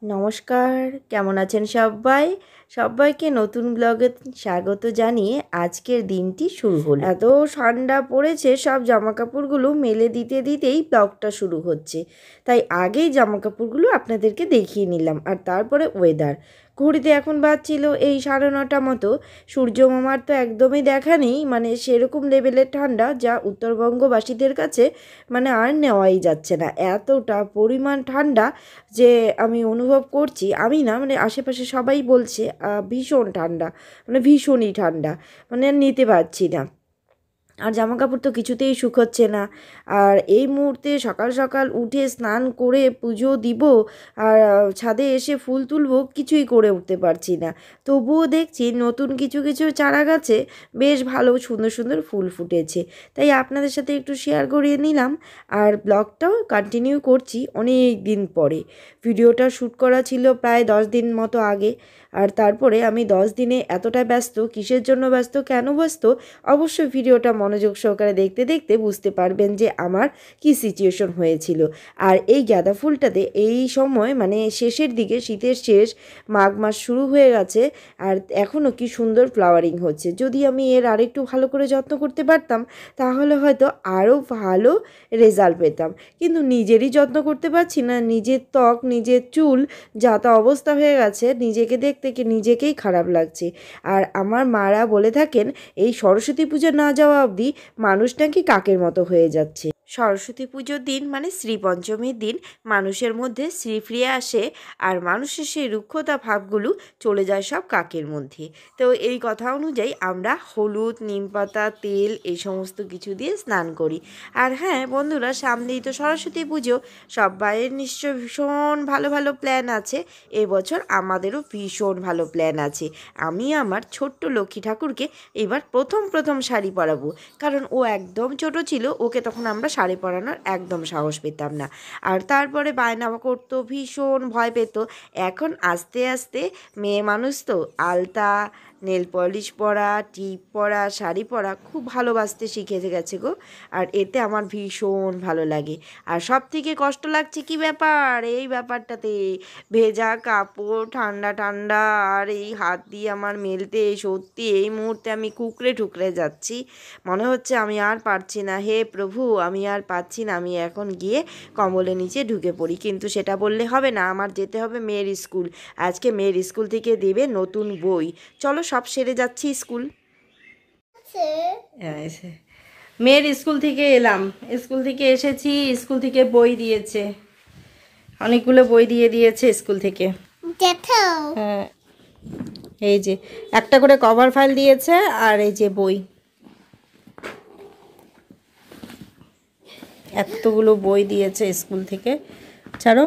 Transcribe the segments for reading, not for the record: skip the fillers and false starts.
নমস্কার, কেমন আছেন সবাই? সবাইকে নতুন ব্লগে স্বাগত জানিয়ে আজকের দিনটি শুরু হলো। এত ঠান্ডা পড়েছে, সব জামাকাপড়গুলো মেলে দিতে দিতেই ব্লগটা শুরু হচ্ছে। তাই আগেই জামাকাপড়গুলো আপনাদেরকে দেখিয়ে নিলাম। আর তারপরে ওয়েদার, ঘড়িতে এখন বাজছিল এই 9:30 মতো। সূর্য মামার তো একদমই দেখা নেই, মানে সেরকম লেভেলের ঠান্ডা যা উত্তরবঙ্গবাসীদের কাছে মানে আর নেওয়াই যাচ্ছে না। এতটা পরিমাণ ঠান্ডা যে আমি অনুভব করছি, আমি না, মানে আশেপাশে সবাই বলছে ভীষণ ঠান্ডা, মানে ভীষণই ঠান্ডা, মানে আর নিতে পারছি না। আর জামা কাপড় তো কিছুতেই শুকোচ্ছে না। আর এই মুহূর্তে সকাল সকাল উঠে স্নান করে পুজো দিব আর ছাদে এসে ফুল তুলবো, কিছুই করে উঠতে পারছি না। তবুও দেখছি নতুন কিছু কিছু চারা গাছে বেশ ভালো সুন্দর সুন্দর ফুল ফুটেছে, তাই আপনাদের সাথে একটু শেয়ার করিয়ে নিলাম। আর ব্লগটাও কন্টিনিউ করছি অনেক দিন পরে। ভিডিওটা শ্যুট করা ছিল প্রায় 10 দিন মতো আগে। আর তারপরে আমি 10 দিনে এতটা ব্যস্ত, কিসের জন্য ব্যস্ত, কেন ব্যস্ত, অবশ্যই ভিডিওটা মনোযোগ সহকারে দেখতে দেখতে বুঝতে পারবেন যে আমার কি সিচুয়েশন হয়েছিল। আর এই গাঁদা ফুলটাতে এই সময় মানে শেষের দিকে, শীতের শেষ, মাঘ মাস শুরু হয়ে গেছে আর এখনও কি সুন্দর ফ্লাওয়ারিং হচ্ছে। যদি আমি এর আরেকটু ভালো করে যত্ন করতে পারতাম তাহলে হয়তো আরও ভালো রেজাল্ট পেতাম, কিন্তু নিজেরই যত্ন করতে পারছি না। নিজের ত্বক, নিজের চুল যা তা অবস্থা হয়ে গেছে, নিজেকে দেখতে কি নিজেকেই খারাপ লাগছে। আর আমার মারা বলে থাকেন এই সরস্বতী পুজো না যাওয়া অবধি মানুষ নাকি কাকের মতো হয়ে যাচ্ছে। সরস্বতী পুজোর দিন মানে শ্রীপঞ্চমীর দিন মানুষের মধ্যে শ্রী ফিরে আসে আর মানুষের সেই রুক্ষতা ভাবগুলো চলে যায় সব কাকের মধ্যে। তো এই কথা অনুযায়ী আমরা হলুদ, নিমপাতা, তেল এই সমস্ত কিছু দিয়ে স্নান করি। আর হ্যাঁ বন্ধুরা, সামনেই তো সরস্বতী পুজো, সবাইয়ের নিশ্চয় ভীষণ ভালো ভালো প্ল্যান আছে। এবছর আমাদেরও ভীষণ ভালো প্ল্যান আছে। আমি আমার ছোট্ট লক্ষ্মী ঠাকুরকে এবার প্রথম শাড়ি পরাবো, কারণ ও একদম ছোট ছিল, ওকে তখন আমরা শাড়ি পরানোর একদম সাহস পেতাম না। আর তারপরে বায়না করতো, ভীষণ ভয় পেত। এখন আস্তে আস্তে মেয়ে মানুষ তো আলতা, নেল পলিশ পরা, টিপ পরা, শাড়ি পরা খুব ভালোবাসতে শিখে গেছে গো। আর এতে আমার ভীষণ ভালো লাগে। আর সব থেকে কষ্ট লাগছে কি ব্যাপার, এই ব্যাপারটাতে ভেজা কাপড়, ঠান্ডা ঠান্ডা, আর এই হাত দিয়ে আমার মেলতে সত্যি এই মুহূর্তে আমি কুকড়ে ঠুকরে যাচ্ছি। মনে হচ্ছে আমি আর পারছি না, হে প্রভু আমি আর পারছি না, আমি এখন গিয়ে কম্বলের নিচে ঢুকে পড়ি। কিন্তু সেটা বললে হবে না, আমার যেতে হবে মেয়ের স্কুল। আজকে মেয়ের স্কুল থেকে দেবে নতুন বই। চলো, সব সেরে যাচ্ছি স্কুল। মেয়ের স্কুল থেকে এলাম, স্কুল থেকে এসেছি, স্কুল থেকে বই দিয়েছে, অনেকগুলো বই দিয়ে দিয়েছে স্কুল থেকে। হ্যাঁ, এই যে একটা করে কভার ফাইল দিয়েছে আর এই যে বই, এতগুলো বই দিয়েছে স্কুল থেকে। ছাড়ো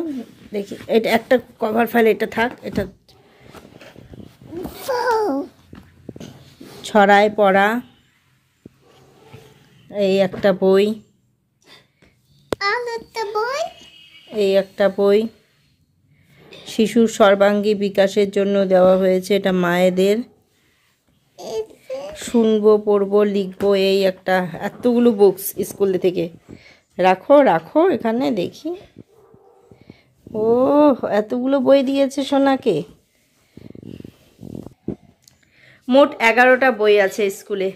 দেখি, এটা একটা কভার ফাইল, এটা থাক, এটা ছড়ায় পড়া, এই একটা বই, এই একটা বই, শিশুর সর্বাঙ্গী বিকাশের জন্য দেওয়া হয়েছে, এটা মায়েদের। শুনবো, পড়বো, লিখবো, এই একটা, এতগুলো বুকস স্কুল থেকে। রাখো রাখো এখানে দেখি। ও, এতগুলো বই দিয়েছে সোনাকে। মোট 11টা বই আছে স্কুলে।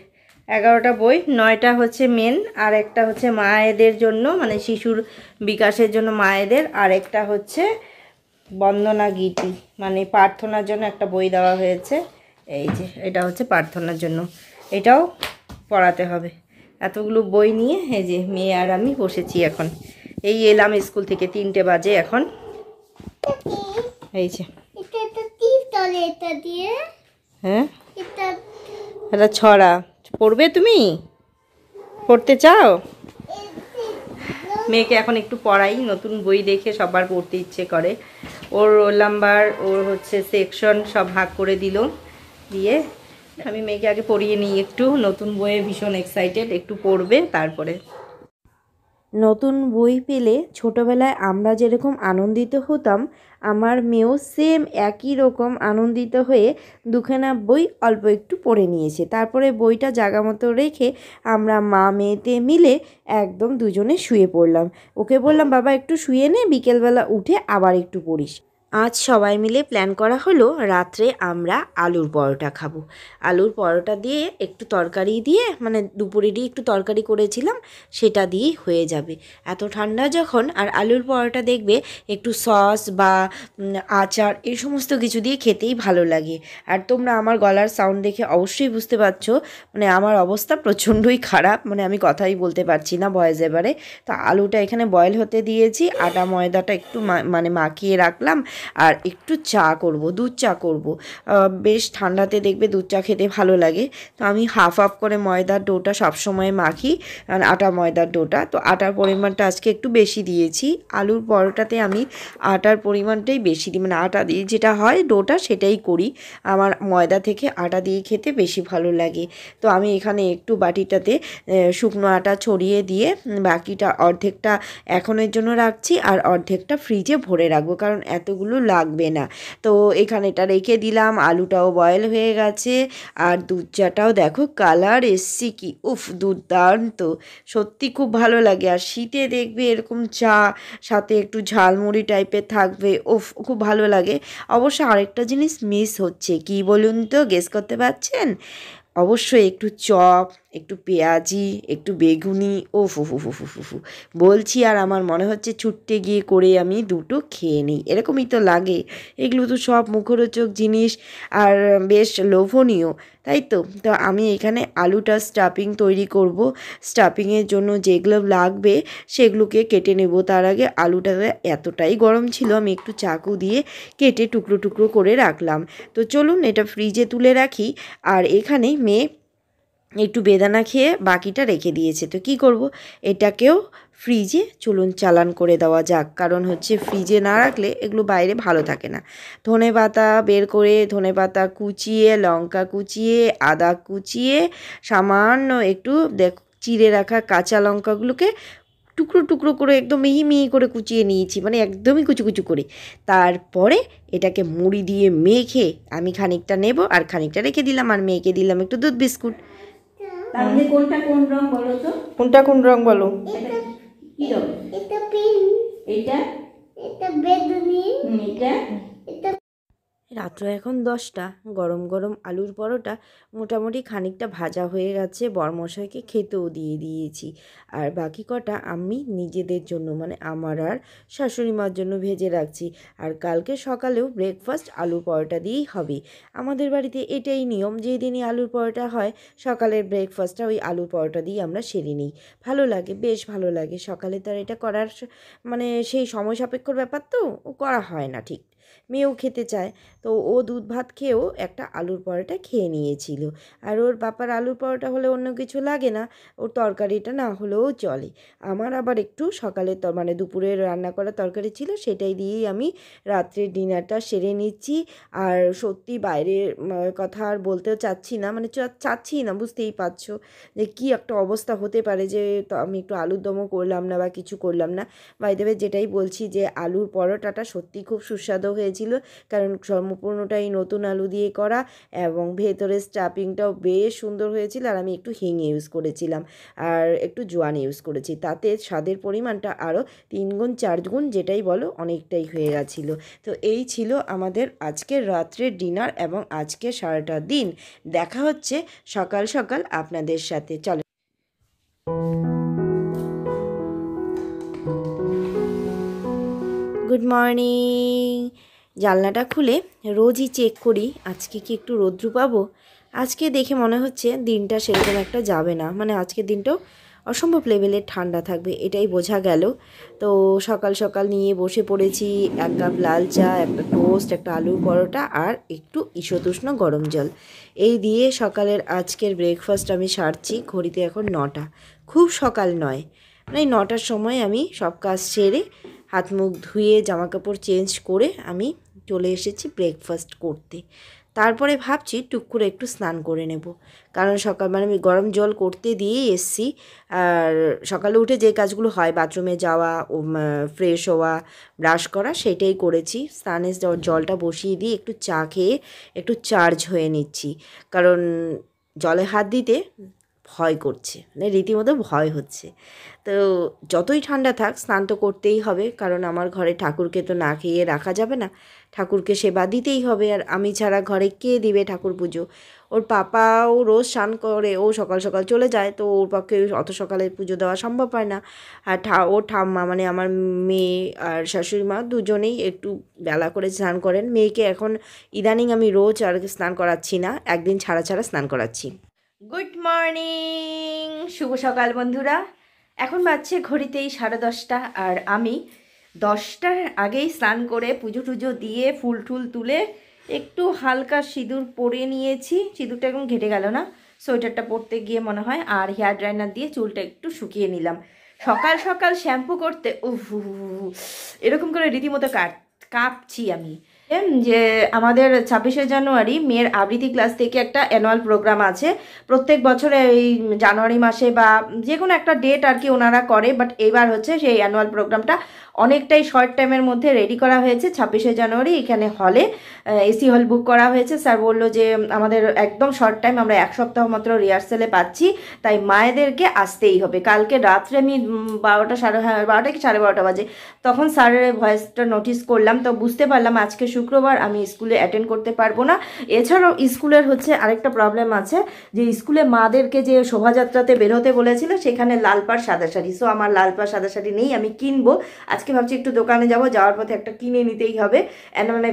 11টা বই, 9টা হচ্ছে মেন, আর একটা হচ্ছে মায়েদের জন্য, মানে শিশুর বিকাশের জন্য মায়েদের, আর একটা হচ্ছে বন্দনা গীতি, মানে প্রার্থনার জন্য একটা বই দেওয়া হয়েছে। এই যে এটা হচ্ছে প্রার্থনার জন্য, এটাও পড়াতে হবে। এতগুলো বই নিয়ে এই যে মেয়ে আর আমি বসেছি এখন। এই এলাম স্কুল থেকে, 3টে বাজে এখন। এই যে হ্যাঁ, এটা ছড়া পড়বে, তুমি পড়তে চাও? মেয়েকে এখন একটু পড়াই, নতুন বই দেখে সবার পড়তে ইচ্ছে করে। ওর রোল নাম্বার, ওর হচ্ছে সেকশন সব ভাগ করে দিল, দিয়ে আমি মেয়েকে আগে পড়িয়ে নিই একটু। নতুন বইয়ে ভীষণ এক্সাইটেড, একটু পড়বে তারপরে। নতুন বই পেলে ছোটোবেলায় আমরা যেরকম আনন্দিত হতাম, আমার মেয়েও সেম একই রকম আনন্দিত হয়ে দুখানা বই অল্প একটু পড়ে নিয়েছে। তারপরে বইটা জায়গা মতো রেখে আমরা মা মেয়েতে মিলে একদম দুজনে শুয়ে পড়লাম। ওকে বললাম, বাবা একটু শুয়ে নে, বিকেলবেলা উঠে আবার একটু পড়িস। আজ সবাই মিলে প্ল্যান করা হলো রাত্রে আমরা আলুর পরোটা খাবো। আলুর পরোটা দিয়ে একটু তরকারি দিয়ে, মানে দুপুরেরই একটু তরকারি করেছিলাম, সেটা দিয়েই হয়ে যাবে। এত ঠান্ডা যখন, আর আলুর পরোটা দেখবে একটু সস বা আচার এই সমস্ত কিছু দিয়ে খেতেই ভালো লাগে। আর তোমরা আমার গলার সাউন্ড দেখে অবশ্যই বুঝতে পারছো, মানে আমার অবস্থা প্রচণ্ডই খারাপ, মানে আমি কথাই বলতে পারছি না ভয়েস এবারে। তো আলুটা এখানে বয়েল হতে দিয়েছি, আটা ময়দাটা একটু মানে মাখিয়ে রাখলাম। আর একটু চা করব, দুধ চা করব। বেশ ঠান্ডাতে দেখবে দুধ চা খেতে ভালো লাগে। তো আমি হাফ হাফ করে ময়দার ডোটা সবসময় মাখি, আটা ময়দার ডোটা। তো আটার পরিমাণটা আজকে একটু বেশি দিয়েছি। আলুর পরোটাতে আমি আটার পরিমাণটাই বেশি দিই, মানে আটা দিয়ে যেটা হয় ডোটা সেটাই করি। আমার ময়দা থেকে আটা দিয়ে খেতে বেশি ভালো লাগে। তো আমি এখানে একটু বাটিটাতে শুকনো আটা ছড়িয়ে দিয়ে বাকিটা অর্ধেকটা এখনের জন্য রাখছি, আর অর্ধেকটা ফ্রিজে ভরে রাখবো, কারণ এতগুলো লাগবে না। তো এখানে এটা রেখে দিলাম। আলুটাও বয়েল হয়ে গেছে, আর দুধ চাটাও দেখো কালার এসছি কি, উফ দুর্দান্ত, সত্যি খুব ভালো লাগে। আর শীতে দেখবে এরকম চা সাথে একটু ঝালমুড়ি টাইপের থাকবে, উফ খুব ভালো লাগে। অবশ্য আরেকটা জিনিস মিস হচ্ছে, কি বলুন তো, গেস করতে পারছেন? অবশ্যই একটু চপ, একটু পেঁয়াজি, একটু বেগুনি, ও ফু ফু ফু ফু ফু ফু বলছি, আর আমার মনে হচ্ছে ছুটতে গিয়ে করে আমি দুটো খেয়ে নিই, এরকমই তো লাগে। এগুলো তো সব মুখরোচক জিনিস আর বেশ লোভনীয়, তাই তো। তো আমি এখানে আলুটা স্টাফিং তৈরি করব। স্টাফিংয়ের জন্য যেগুলো লাগবে সেগুলোকে কেটে নেব। তার আগে আলুটা এতটাই গরম ছিল, আমি একটু চাকু দিয়ে কেটে টুকরো টুকরো করে রাখলাম। তো চলুন এটা ফ্রিজে তুলে রাখি। আর এখানে মেয়ে একটু বেদানা খেয়ে বাকিটা রেখে দিয়েছে। তো কি করব, এটাকেও ফ্রিজে চলুন চালান করে দেওয়া যাক, কারণ হচ্ছে ফ্রিজে না রাখলে এগুলো বাইরে ভালো থাকে না। ধনেপাতা বের করে, ধনেপাতা কুচিয়ে, লঙ্কা কুচিয়ে, আদা কুচিয়ে, সামান্য একটু চিড়ে রাখা কাঁচা লঙ্কাগুলোকে টুকরো টুকরো করে একদম মিহি মিহি করে কুচিয়ে নিয়েছি, মানে একদমই কুচু কুচু করে। তারপরে এটাকে মুড়ি দিয়ে মেখে আমি খানিকটা নেব, আর খানিকটা রেখে দিলাম, আর মেয়েকে দিলাম একটু দুধ বিস্কুট। তাহলে কোনটা কোন রং বলো তো? কোনটা কোন রং বলো? কি রং? এটা পিঙ্ক, এটা এটা বেগুনি, এটা এটা রাত্র এখন 10টা। গরম গরম আলুর পরোটা মোটামুটি খানিকটা ভাজা হয়ে গেছে, বরমশাইকে খেতেও দিয়ে দিয়েছি। আর বাকি কটা আমি নিজেদের জন্য, মানে আমার আর শাশুড়ি মার জন্য ভেজে রাখছি। আর কালকে সকালেও ব্রেকফাস্ট আলুর পরোটা দিয়েই হবে। আমাদের বাড়িতে এটাই নিয়ম, যেদিনই আলুর পরোটা হয় সকালের ব্রেকফাস্টটা ওই আলুর পরোটা দিয়ে আমরা সেরে নিই। ভালো লাগে, বেশ ভালো লাগে। সকালে তার এটা করার মানে সেই সময় সাপেক্ষর ব্যাপার, তো ও করা হয় না ঠিক। মেয়েও খেতে চায়, তো ও দুধ ভাত খেয়েও একটা আলুর পরোটা খেয়ে নিয়েছিল। আর ওর বাপার আলুর পরোটা হলে অন্য কিছু লাগে না, ওর তরকারিটা না হলেও চলে। আমার আবার একটু সকালে মানে দুপুরে রান্না করা তরকারি ছিল, সেটাই দিয়েই আমি রাত্রের ডিনারটা সেরে নিচ্ছি। আর সত্যি বাইরের কথা আর বলতেও চাচ্ছি না, মানে চাচ্ছি না, বুঝতেই পারছো যে কী একটা অবস্থা হতে পারে, যে তো আমি একটু আলুর দমও করলাম না বা কিছু করলাম না। বাই দ্য ওয়ে, যেটাই বলছি যে আলুর পরোটাটা সত্যি খুব সুস্বাদু হয়েছিল, কারণ সম্পূর্ণটাই নতুন আলু দিয়ে করা, এবং ভেতরের স্টাফিংটাও বেশ সুন্দর হয়েছিল। আর আমি একটু হিং ইউজ করেছিলাম, আর একটু জোয়ান ইউজ করেছি, তাতে স্বাদের পরিমাণটা আরও 3 গুণ 4 গুণ যেটাই বলো অনেকটাই হয়ে গেছিলো। তো এই ছিল আমাদের আজকের রাত্রের ডিনার এবং আজকে সারাটা দিন। দেখা হচ্ছে সকাল সকাল আপনাদের সাথে। চলো, গুড মর্নিং। জানলাটা খুলে রোজই চেক করি আজকে কি একটু রৌদ্র পাবো। আজকে দেখে মনে হচ্ছে দিনটা সেরকম একটা যাবে না, মানে আজকের দিনটাও অসম্ভব লেভেলের ঠান্ডা থাকবে, এটাই বোঝা গেল। তো সকাল সকাল নিয়ে বসে পড়েছি 1 কাপ লাল চা, একটা টোস্ট, একটা আলুর পরোটা, আর একটু ঈষদুষ্ণ গরম জল। এই দিয়ে সকালের আজকের ব্রেকফাস্ট আমি সারছি। ঘড়িতে এখন 9টা, খুব সকাল নয়, মানে 9টার সময় আমি সব কাজ সেরে হাত মুখ ধুয়ে জামাকাপড় চেঞ্জ করে আমি চলে এসেছি ব্রেকফাস্ট করতে। তারপরে ভাবছি টুক করে একটু স্নান করে নেব, কারণ সকাল মানে আমি গরম জল করতে দিয়েই এসছি। আর সকালে উঠে যে কাজগুলো হয়, বাথরুমে যাওয়া, ফ্রেশ হওয়া, ব্রাশ করা, সেটাই করেছি। স্নানের জলটা বসিয়ে দিয়ে একটু চা খেয়ে একটু চার্জ হয়ে নিচ্ছি, কারণ জলে হাত দিতে ভয় করছে, মানে রীতিমতো ভয় হচ্ছে। তো যতই ঠান্ডা থাক স্নান তো করতেই হবে, কারণ আমার ঘরে ঠাকুরকে তো না খেয়ে রাখা যাবে না, ঠাকুরকে সেবা দিতেই হবে। আর আমি ছাড়া ঘরে কে দিবে ঠাকুর পুজো? ওর পাপাও রোজ স্নান করে, ও সকাল সকাল চলে যায়, তো ওর পক্ষে অত সকালে পুজো দেওয়া সম্ভব হয় না। আর ওর ঠাম্মা মানে আমার মেয়ে আর শাশুড়ি মা দুজনেই একটু বেলা করে স্নান করেন। মেয়েকে এখন ইদানিং আমি রোজ আর স্নান করাচ্ছি না, একদিন ছাড়া ছাড়া স্নান করাচ্ছি। গুড মর্নিং, শুভ সকাল বন্ধুরা। এখন বাজছে ঘড়িতেই 10:30, আর আমি 10টার আগেই স্নান করে পুজো টুজো দিয়ে ফুল টুল তুলে একটু হালকা সিঁদুর পরে নিয়েছি। সিঁদুরটা এখন ঘেটে গেল না, সোয়েটারটা পরতে গিয়ে মনে হয়, আর হেয়ার ড্রায়ার দিয়ে চুলটা একটু শুকিয়ে নিলাম। সকাল সকাল শ্যাম্পু করতে এরকম করে রীতিমতো কাঁপছি আমি। যে আমাদের 26শে জানুয়ারি মেয়ের আবৃত্তি ক্লাস থেকে একটা অ্যানুয়াল প্রোগ্রাম আছে। প্রত্যেক বছরে এই জানুয়ারি মাসে বা যে কোনো একটা ডেট আর কি ওনারা করে, বাট এবার হচ্ছে সেই অ্যানুয়াল প্রোগ্রামটা অনেকটাই শর্ট টাইমের মধ্যে রেডি করা হয়েছে। 26শে জানুয়ারি এখানে হলে এসি হল বুক করা হয়েছে। স্যার বললো যে আমাদের একদম শর্ট টাইম, আমরা 1 সপ্তাহ মাত্র রিহার্সেলে পাচ্ছি, তাই মায়েদেরকে আসতেই হবে। কালকে রাত্রে আমি 12টা 12:30 কি 12:30 বাজে তখন স্যারের ভয়েসটা নোটিস করলাম, তো বুঝতে পারলাম আজকে শুক্রবার আমি স্কুলে অ্যাটেন্ড করতে পারবো না। এছাড়াও স্কুলের হচ্ছে আরেকটা প্রবলেম আছে, যে স্কুলে মাদেরকে যে শোভাযাত্রাতে বেরোতে বলেছিল সেখানে লাল পাড় সাদা শাড়ি, সো আমার লাল পাড় সাদা শাড়ি নেই, আমি কিনবো। আজকে ভাবছি একটু দোকানে যাব, যাওয়ার পথে একটা কিনে নিতেই হবে। মানে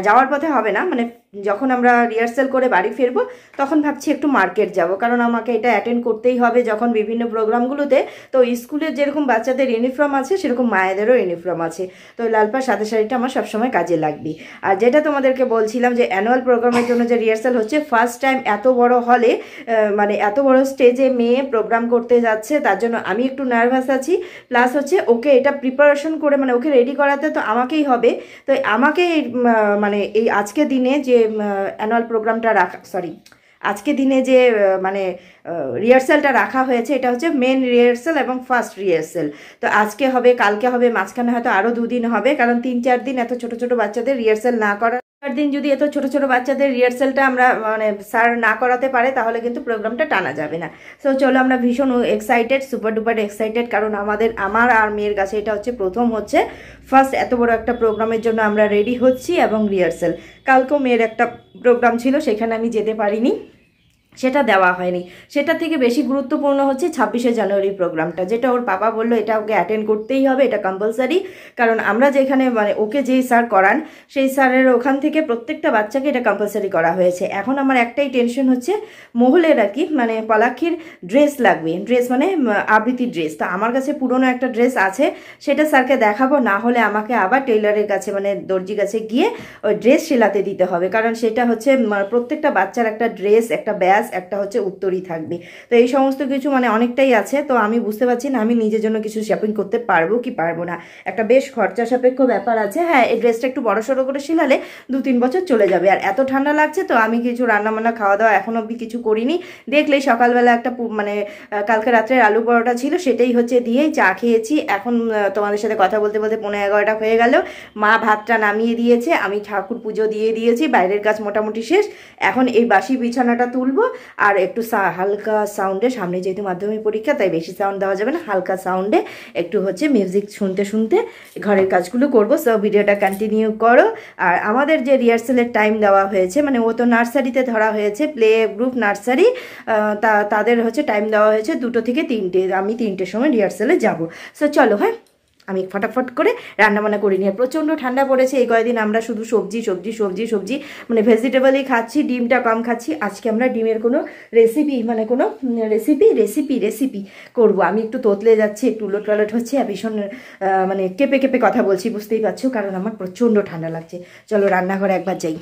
যাওয়ার পথে হবে না, মানে যখন আমরা রিহার্সাল করে বাড়ি ফিরবো তখন ভাবছি একটু মার্কেট যাব, কারণ আমাকে এটা অ্যাটেন্ড করতেই হবে যখন বিভিন্ন প্রোগ্রামগুলোতে। তো স্কুলের যেরকম বাচ্চাদের ইউনিফর্ম আছে সেরকম মায়েদেরও ইউনিফর্ম আছে, তো লাল পাড় সাদা শাড়িটা আমার সবসময় কাজে লাগবে। আর যেটা তোমাদেরকে বলছিলাম যে অ্যানুয়াল প্রোগ্রামের জন্য যে রিহার্সাল হচ্ছে, ফার্স্ট টাইম এত বড় হলে মানে এত বড় স্টেজে মেয়ে প্রোগ্রাম করতে যাচ্ছে, তার জন্য আমি একটু নার্ভাস আছি। প্লাস হচ্ছে ওকে এটা প্রিপারেশন করে মানে ওকে রেডি করাতে তো আমাকেই হবে, তো আমাকে মানে এই আজকের দিনে যে অ্যানুয়াল প্রোগ্রামটা আজকে দিনে যে মানে রিহার্সালটা রাখা হয়েছে, এটা হচ্ছে মেন রিহার্সাল এবং ফার্স্ট রিহার্সাল। তো আজকে হবে, কালকে হবে, মাঝখানে হয়তো আরও 2 দিন হবে, কারণ 3-4 দিন এত ছোট ছোট বাচ্চাদের রিহার্সাল না করা, 4 দিন যদি এত ছোট ছোট বাচ্চাদের রিহার্সালটা আমরা মানে স্যার না করাতে পারে তাহলে কিন্তু প্রোগ্রামটা টানা যাবে না। সো চলো, আমরা ভীষণ এক্সাইটেড, সুপার ডুপার এক্সাইটেড, কারণ আমার আর মেয়ের কাছে এটা হচ্ছে প্রথম হচ্ছে ফার্স্ট এত বড় একটা প্রোগ্রামের জন্য আমরা রেডি হচ্ছি এবং রিহার্সাল। কালকেও মেয়ের একটা প্রোগ্রাম ছিল, সেখানে আমি যেতে পারিনি, সেটা দেওয়া হয়নি। সেটা থেকে বেশি গুরুত্বপূর্ণ হচ্ছে 26শে জানুয়ারি প্রোগ্রামটা, যেটা ওর বাবা বললো এটা ওকে অ্যাটেন্ড করতেই হবে, এটা কম্পালসারি। কারণ আমরা যেখানে মানে ওকে যেই স্যার করান সেই স্যারের ওখান থেকে প্রত্যেকটা বাচ্চাকে এটা কম্পালসারি করা হয়েছে। এখন আমার একটাই টেনশন হচ্ছে মহলের আর কি, মানে পলাক্ষীর ড্রেস লাগবে, ড্রেস মানে আবৃত্তির ড্রেস। তো আমার কাছে পুরনো একটা ড্রেস আছে, সেটা স্যারকে দেখাবো, না হলে আমাকে আবার টেইলারের কাছে মানে দর্জি কাছে গিয়ে ওই ড্রেস সেলাতে দিতে হবে, কারণ সেটা হচ্ছে প্রত্যেকটা বাচ্চার একটা ড্রেস, একটা ব্যাগ, একটা হচ্ছে উত্তরই থাকবে। তো এই সমস্ত কিছু মানে অনেকটাই আছে, তো আমি বুঝতে পারছি না আমি নিজের জন্য কিছু শপিং করতে পারবো কি পারবো না, একটা বেশ খরচা সাপেক্ষ ব্যাপার আছে। হ্যাঁ, এই ড্রেসটা একটু বড়সড় করে সিলালে 2-3 বছর চলে যাবে। আর এত ঠান্ডা লাগছে, তো আমি কিছু রান্নাবান্না খাওয়া দাওয়া এখন অবধি কিছু করিনি। দেখলেই সকালবেলা একটা মানে কালকে রাত্রের আলু পরোটা ছিল, সেটাই হচ্ছে দিয়েই চা খেয়েছি। এখন তোমাদের সাথে কথা বলতে বলতে 11:15 হয়ে গেল। মা ভাতটা নামিয়ে দিয়েছে, আমি ঠাকুর পুজো দিয়ে দিয়েছি, বাইরের কাজ মোটামুটি শেষ। এখন এই বাসি বিছানাটা তুলবো, আর একটু হালকা সাউন্ডে, সামনে যেহেতু মাধ্যমিক পরীক্ষা তাই বেশি সাউন্ড দেওয়া যাবে না, হালকা সাউন্ডে একটু হচ্ছে মিউজিক শুনতে শুনতে ঘরের কাজগুলো করবো। সো ভিডিওটা কন্টিনিউ করো। আর আমাদের যে রিহার্সালের টাইম দেওয়া হয়েছে, মানে ও তো নার্সারিতে ধরা হয়েছে, প্লে গ্রুপ নার্সারি, তাদের হচ্ছে টাইম দেওয়া হয়েছে 2টো থেকে 3টে। আমি 3টের সময় রিহার্সালে যাবো। সো চলো, হ্যাঁ আমি ফটাফট করে রান্নাবান্না করে নিয়ে। প্রচণ্ড ঠান্ডা পড়েছে, এই কয়েকদিন আমরা শুধু সবজি সবজি সবজি সবজি মানে ভেজিটেবলই খাচ্ছি, ডিমটা কম খাচ্ছি। আজকে আমরা ডিমের কোনো রেসিপি মানে কোনো রেসিপি করব। আমি একটু তোতলে যাচ্ছি, একটু উলট পালট হচ্ছে, আর ভীষণ মানে কেঁপে কেঁপে কথা বলছি, বুঝতেই পারছো, কারণ আমার প্রচণ্ড ঠান্ডা লাগছে। চলো রান্নাঘরে একবার যাই।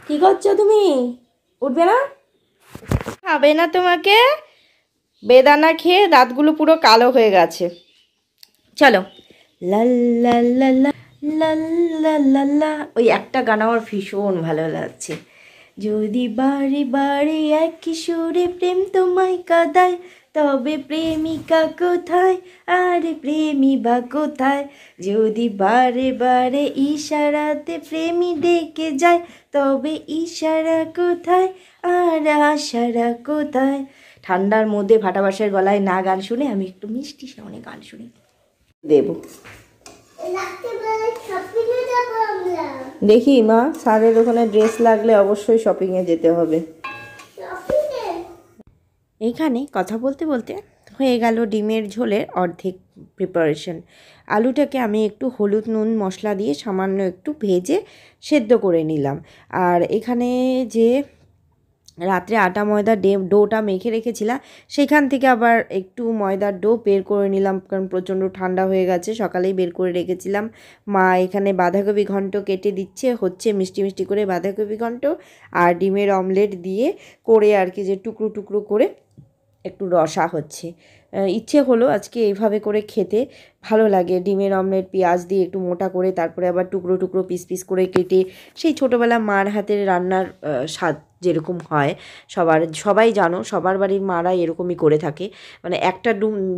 কী করছো তুমি? উঠবে না? খাবে না তোমাকে? বেদানা খেয়ে দাঁতগুলো পুরো কালো হয়ে গেছে। চলো, লা ওই একটা গান আমার ভীষণ ভালো লাগছে, যদি বাড়ি বাড়ি এক কিশোরে প্রেম তোমায় কাদায় তবে প্রেমিকা কোথায়, আর প্রেমী বা কোথায়? যদি বারে বারে ইশারাতে প্রেমী ডেকে যায়, তবে ইশারা কোথায়, আর আশারা কোথায়? ঠান্ডার মধ্যে ফাটাবাসের গলায় না গান শুনে আমি একটু মিষ্টি সামনে গান শুনি দেব। রাত্রিবেলা শপিংয়ে যাবো আমরা। দেখি মা, স্যারের ওখানে ড্রেস লাগলে অবশ্যই শপিংয়ে যেতে হবে। শপিংয়ে? এইখানে কথা বলতে বলতে হয়ে গেল ডিমের ঝোলের অর্ধেক প্রিপারেশন। আলুটাকে আমি একটু হলুদ নুন মশলা দিয়ে সামান্য একটু ভেজে সেদ্ধ করে নিলাম। আর এখানে যে রাত্রে আটা ময়দা ডোটা মেখে রেখেছিলাম, সেখান থেকে আবার একটু ময়দার ডো বের করে নিলাম, কারণ প্রচণ্ড ঠান্ডা হয়ে গেছে, সকালেই বের করে রেখেছিলাম। মা এখানে বাঁধাকপি ঘন্ট কেটে দিচ্ছে, হচ্ছে মিষ্টি মিষ্টি করে বাঁধাকপি ঘন্ট, আর ডিমের অমলেট দিয়ে করে আর কি, যে টুকরো টুকরো করে একটু রসা হচ্ছে। ইচ্ছে হলো আজকে এইভাবে করে খেতে, ভালো লাগে। ডিমের অমলেট পেঁয়াজ দিয়ে একটু মোটা করে, তারপরে আবার টুকরো টুকরো পিস পিস করে কেটে, সেই ছোটোবেলা মার হাতের রান্নার স্বাদ যেরকম হয়, সবাই জানো, সবার বাড়ির মারা এরকমই করে থাকে, মানে একটা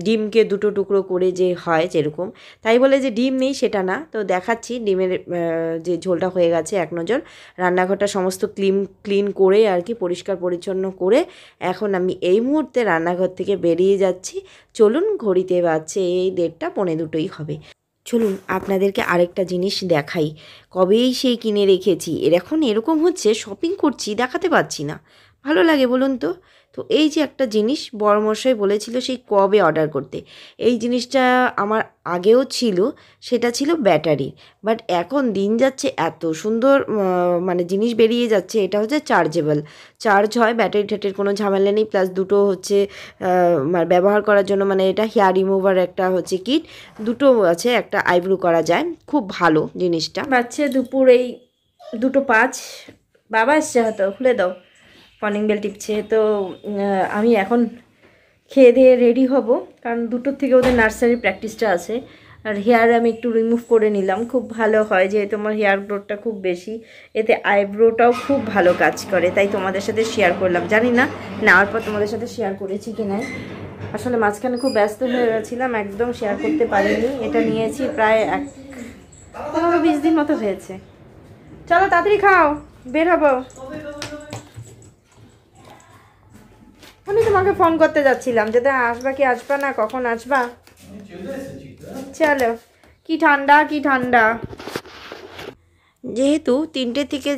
ডিমকে দুটো টুকরো করে যে হয় যেরকম। তাই বলে যে ডিম নেই সেটা না। তো দেখাচ্ছি ডিমের যে ঝোলটা হয়ে গেছে এক নজর। রান্নাঘরটা সমস্ত ক্লিন করে আর কি, পরিষ্কার পরিচ্ছন্ন করে এখন আমি এই মুহূর্তে রান্নাঘর থেকে বেরিয়ে যাচ্ছি। চলুন, ঘড়িতে বাজছে এই 1:30 পৌনে 2ই হবে। চলুন আপনাদেরকে আরেকটা জিনিস দেখাই, কবেই সেই কিনে রেখেছি। এখন এরকম হচ্ছে, শপিং করছি দেখাতে পাচ্ছি না, ভালো লাগে বলুন তো। তো এই যে একটা জিনিস বড়মশাই বলেছিল সেই কবে অর্ডার করতে, এই জিনিসটা আমার আগেও ছিল, সেটা ছিল ব্যাটারি। বাট এখন দিন যাচ্ছে এত সুন্দর মানে জিনিস বেরিয়ে যাচ্ছে, এটা হচ্ছে চার্জেবল, চার্জ হয়, ব্যাটারি ট্যাটারির কোনো ঝামেলা নেই। প্লাস দুটো হচ্ছে ব্যবহার করার জন্য, মানে এটা হেয়ার রিমুভার একটা হচ্ছে কিট, দুটো আছে, একটা আইব্রো করা যায়, খুব ভালো জিনিসটা। বাচ্চা দুপুর এই 2:05, বাবা এসছে হয়তো, খুলে দাও, কলিং বেল টিপছে। তো আমি এখন খেয়ে দিয়ে রেডি হব, কারণ 2টোর থেকে ওদের নার্সারির প্র্যাকটিসটা আছে। আর হেয়ার আমি একটু রিমুভ করে নিলাম, খুব ভালো হয়, যে তোমার হেয়ার গ্রোথটা খুব বেশি, এতে আইব্রোটাও খুব ভালো কাজ করে, তাই তোমাদের সাথে শেয়ার করলাম। জানি না নেওয়ার পর তোমাদের সাথে শেয়ার করেছি কি না, আসলে মাঝখানে খুব ব্যস্ত হয়ে গেছিলাম, একদম শেয়ার করতে পারিনি। এটা নিয়েছি প্রায় 15-20 দিন মতো হয়েছে। চলো তাড়াতাড়ি খাও, বের হবো। আমি তোমাকে ফোন করতে যাচ্ছিলাম, যেটা আসবা কি আসবা না, কখন আসবা। চলো, কি ঠান্ডা কি ঠান্ডা। যেহেতু 3টে থেকে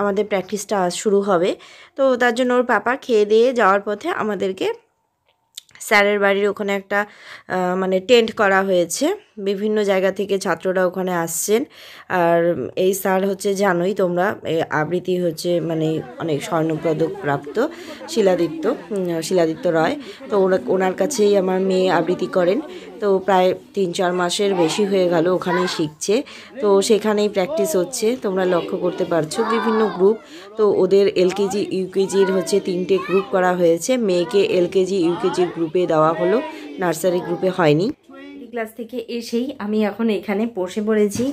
আমাদের প্র্যাকটিসটা শুরু হবে, তো তার জন্য ওর পাপা খেয়ে দিয়ে যাওয়ার পথে আমাদেরকে স্যারের বাড়ির ওখানে একটা মানে টেন্ট করা হয়েছে, বিভিন্ন জায়গা থেকে ছাত্ররা ওখানে আসছেন। আর এই স্যার হচ্ছে, জানোই তোমরা, আবৃত্তি হচ্ছে মানে অনেক স্বর্ণপদক প্রাপ্ত শিলাদিত্য রয়। তো ওনার কাছেই আমার মেয়ে আবৃত্তি করেন। তো প্রায় 3-4 মাসের বেশি হয়ে গেল ওখানেই শিখছে। তো সেখানেই প্র্যাকটিস হচ্ছে, তোমরা লক্ষ্য করতে পারছো বিভিন্ন গ্রুপ। তো ওদের এলকেজি ইউকেজির হচ্ছে 3টে গ্রুপ করা হয়েছে, মেয়েকে এলকেজি ইউকেজির গ্রুপে দেওয়া হলো, নার্সারি গ্রুপে হয়নি। ক্লাস থেকে এসেই আমি এখন এখানে বসে পড়েছি,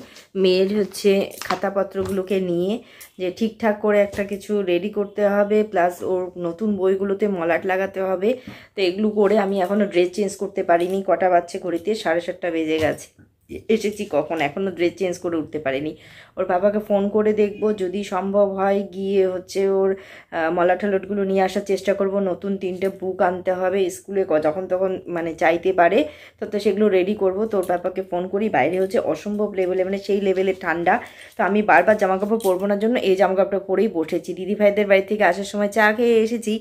মেয়ের হচ্ছে খাতাপত্রগুলোকে নিয়ে, যে ঠিকঠাক করে একটা কিছু রেডি করতে হবে, প্লাস ওর নতুন বইগুলোতে মলাট লাগাতে হবে। তো এগুলো করে আমি এখনও ড্রেস চেঞ্জ করতে পারিনি, কটা বাজছে ঘড়িতে, 7:30 বেজে গেছে। এসেছি কখন, এখনও ড্রেস চেঞ্জ করে উঠতে পারিনি। ওর বাবাকে ফোন করে দেখব, যদি সম্ভব হয় গিয়ে হচ্ছে ওর মলাটলটগুলো নিয়ে আসার চেষ্টা করব। নতুন 3টে বুক আনতে হবে, স্কুলে যখন তখন মানে চাইতে পারে, তো সেগুলো রেডি করব। তো ওর বাবাকে ফোন করি, বাইরে হচ্ছে অসম্ভব লেভেলে, মানে সেই লেভেলের ঠান্ডা। তো আমি বারবার জামাকাপড় পরবো না জন্য এই জামাকাপড়টা পরেই বসেছি। দিদিভাইদের বাড়ি থেকে আসার সময় চা খেয়ে এসেছি।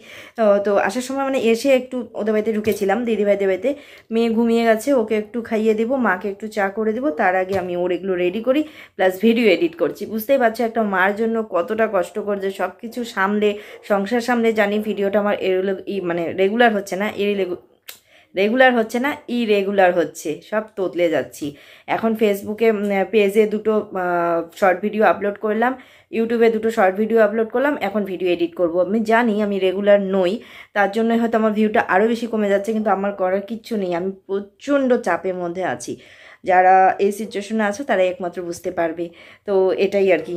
তো আসার সময় মানে এসে একটু ওদের বাড়িতে ঢুকেছিলাম, দিদিভাইদের বাড়িতে। মেয়ে ঘুমিয়ে গেছে, ওকে একটু খাইয়ে দেবো, মাকে একটু চা করে দেবো, তার আগে আমি ওর এগুলো রেডি করি, প্লাস ভিডিও এডিট করছি। বুঝতেই পারছো একটা মার জন্য কতটা কষ্ট করছে, সব কিছু সামলে, সংসার সামলে। জানি ভিডিওটা আমার মানে রেগুলার হচ্ছে না, ইরেগুলার হচ্ছে, সব তোতলে যাচ্ছি। এখন ফেসবুকে পেজে 2টো শর্ট ভিডিও আপলোড করলাম, ইউটিউবে 2টো শর্ট ভিডিও আপলোড করলাম, এখন ভিডিও এডিট করব। আমি জানি আমি রেগুলার নই, তার জন্য হয়তো আমার ভিউটা আরও বেশি কমে যাচ্ছে, কিন্তু আমার করার কিচ্ছু নেই, আমি প্রচণ্ড চাপের মধ্যে আছি। যারা এই সিচুয়েশনে আছো তারা একমাত্র বুঝতে পারবে। তো এটাই আর কি।